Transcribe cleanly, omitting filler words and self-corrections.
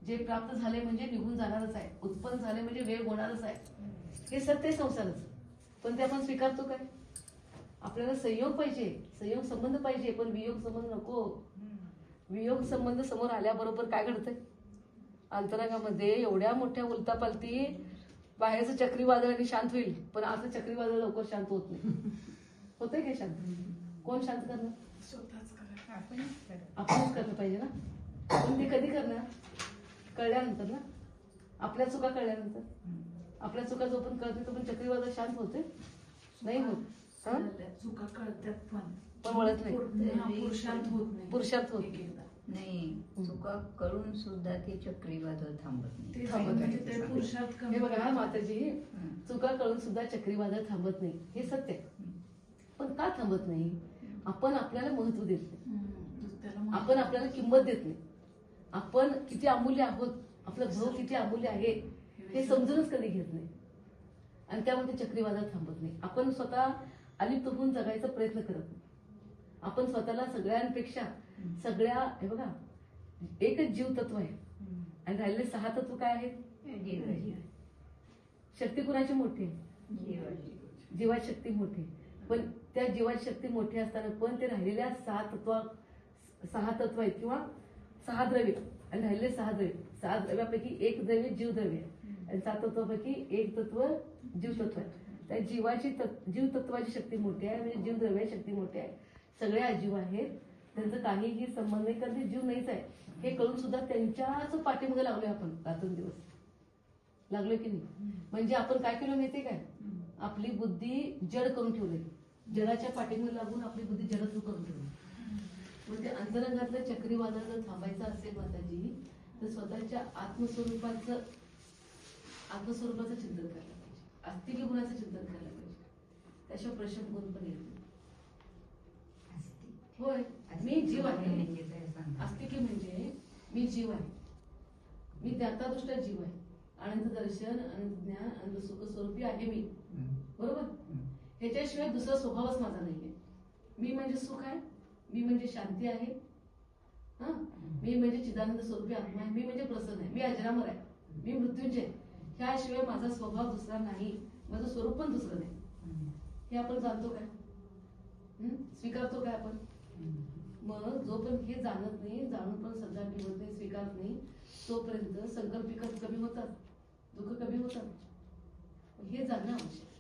जे प्राप्त झाले म्हणजे निघून जाणारच आहे, उत्पन्न झाले म्हणजे वेळ होणारच आहे, हे सत्य संसारच. पण ते आपण स्वीकारतो काय? आपल्याला संयोग पाहिजे, संयोग संबंध पाहिजे, पण वियोग संबंध नको. वियोग संबंध समोर आल्याबरोबर काय घडतंय अंतरंगामध्ये? एवढ्या मोठ्या उलतापालती, बाहेरचं चक्रीवादळ शांत होईल, पण आता चक्रीवादळ लवकर शांत होत नाही. होतंय काय शांत? कोण शांत करणार? आपणच करलं पाहिजे ना. पण ते कधी करणार? कळल्यानंतर ना, आपल्या चुका कळल्यानंतर. आपल्या चुका जो पण कळते तो पण चक्रीवादळ शांत होते नाही होत. चुका कळतात पण वळत नाही, पुरुषार्थ होत नाही. चुका कळून सुद्धा ते चक्रीवादळ थांबत नाही. हे बघा माताजी, चुका कळून सुद्धा चक्रीवादळ थांबत नाही, हे सत्य आहे. पण का थांबत नाही? आपण आपल्याला महत्व देत नाही, आपण आपल्याला किंमत देत नाही. आपण किती अमूल्य आहोत, आपलं भाव किती अमूल्य आहे हे समजूनच कधी घेत नाही, आणि त्यामध्ये चक्रीवादळ थांबत नाही. आपण स्वतः अलिप्त होऊन जगायचा प्रयत्न करत नाही. आपण स्वतःला सगळ्यांपेक्षा सगळ्या, हे बघा, एकच जीव तत्व आहे आणि राहिलेले 6 तत्व काय आहेत? शक्ती कुणाची मोठी आहे? जीवाची शक्ती मोठी. पण त्या जीवाची शक्ती मोठी असताना पण ते राहिलेल्या 6 तत्व आहेत किंवा 6 द्रव्य, आणि राहिलेले 6 द्रव्य, 6 द्रव्यापैकी एक द्रव्य जीव द्रव्य आहे आणि 7 तत्वापैकी एक तत्व जीव तत्व आहे. त्या जीव तत्वाची शक्ती मोठी आहे, म्हणजे जीव द्रव्य शक्ती मोठी आहे. सगळे अजीव आहेत, त्यांचं काहीही संबंध नाही, कारण ते जीव नाहीच आहे हे कळून सुद्धा त्यांच्याच पाठीमागे लागलोय आपण रात्रंदिवस. लागलोय की नाही? म्हणजे आपण काय केलं माहितीये काय? आपली बुद्धी जड करून ठेवली, जडाच्या पाठीमागे लागून आपली बुद्धी जडत्व करून ठेवली. म्हणजे अंतरंगातलं चक्रीवादळ जर थांबायचं असेल माताजी, तर स्वतःच्या आत्मस्वरूपाचं चिंतन करायला पाहिजे, अस्तिक गुणाचं चिंतन करायला पाहिजे. त्याशिवाय प्रश्न गुण पण येत नाही. होय, मी जीव आहे. अस्तिक म्हणजे मी जीव आहे, मी ज्ञातादृष्ट जीव आहे, आनंद दर्शन, आनंद ज्ञान, आनंद सुख स्वरूपी आहे मी. बरोबर? ह्याच्याशिवाय दुसरा स्वभावच माझा नाहीये. मी म्हणजे सुख आहे, मी म्हणजे शांती आहे, मी म्हणजे चिदानंद स्वरूपी आत्मा आहे, मी म्हणजे प्रसन्न आहे, मी अजरामर आहे, मी मृत्युंजय. ह्याशिवाय माझा स्वभाव दुसरा नाही, माझं स्वरूप पण दुसरं नाही. हे आपण जाणतो काय? स्वीकारतो काय आपण? मग जो पण हे जाणत नाही, जाणून पण सध्या निवडत नाही, स्वीकारत नाही, तोपर्यंत संकल्प कमी होतात, दुःख कमी होतात. हे जाणणं आवश्यक.